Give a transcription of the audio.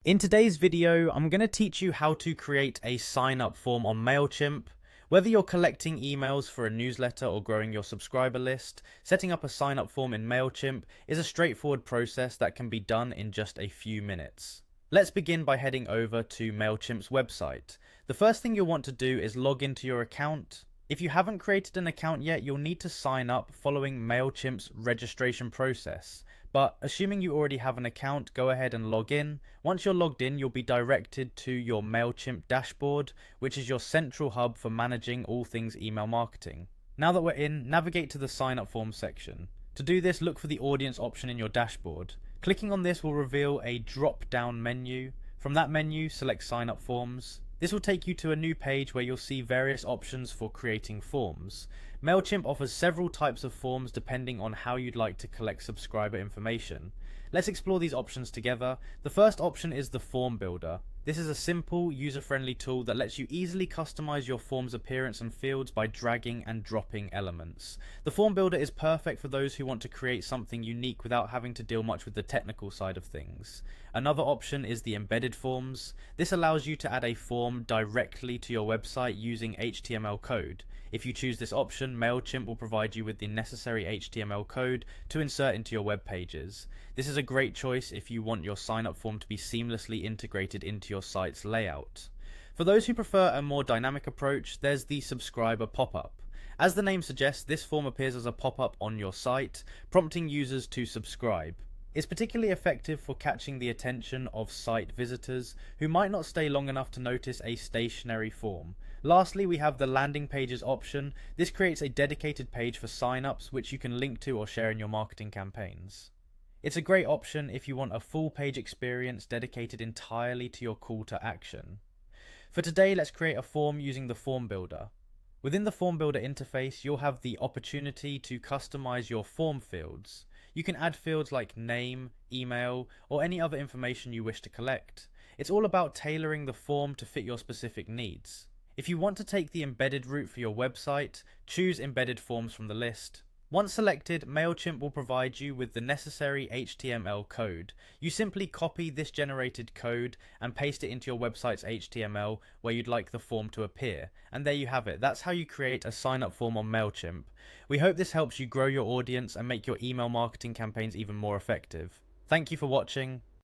In today's video, I'm going to teach you how to create a sign-up form on Mailchimp. Whether you're collecting emails for a newsletter or growing your subscriber list, setting up a sign-up form in Mailchimp is a straightforward process that can be done in just a few minutes. Let's begin by heading over to Mailchimp's website. The first thing you'll want to do is log into your account. If you haven't created an account yet, you'll need to sign up following Mailchimp's registration process. But assuming you already have an account, go ahead and log in. Once you're logged in, you'll be directed to your Mailchimp dashboard, which is your central hub for managing all things email marketing. Now that we're in, navigate to the sign up form section. To do this, look for the audience option in your dashboard. Clicking on this will reveal a drop down menu. From that menu, select sign up forms. This will take you to a new page where you'll see various options for creating forms. Mailchimp offers several types of forms depending on how you'd like to collect subscriber information. Let's explore these options together. The first option is the form builder. This is a simple, user-friendly tool that lets you easily customize your form's appearance and fields by dragging and dropping elements. The form builder is perfect for those who want to create something unique without having to deal much with the technical side of things. Another option is the embedded forms. This allows you to add a form directly to your website using HTML code. If you choose this option, Mailchimp will provide you with the necessary HTML code to insert into your web pages. This is a great choice if you want your sign-up form to be seamlessly integrated into your site's layout. For those who prefer a more dynamic approach, there's the subscriber pop-up. As the name suggests, this form appears as a pop-up on your site, prompting users to subscribe. It's particularly effective for catching the attention of site visitors who might not stay long enough to notice a stationary form. Lastly, we have the landing pages option. This creates a dedicated page for sign-ups which you can link to or share in your marketing campaigns. It's a great option if you want a full page experience dedicated entirely to your call to action. For today, let's create a form using the form builder. Within the form builder interface, you'll have the opportunity to customize your form fields. You can add fields like name, email, or any other information you wish to collect. It's all about tailoring the form to fit your specific needs. If you want to take the embedded route for your website, choose embedded forms from the list. Once selected, Mailchimp will provide you with the necessary HTML code. You simply copy this generated code and paste it into your website's HTML where you'd like the form to appear. And there you have it. That's how you create a sign-up form on Mailchimp. We hope this helps you grow your audience and make your email marketing campaigns even more effective. Thank you for watching.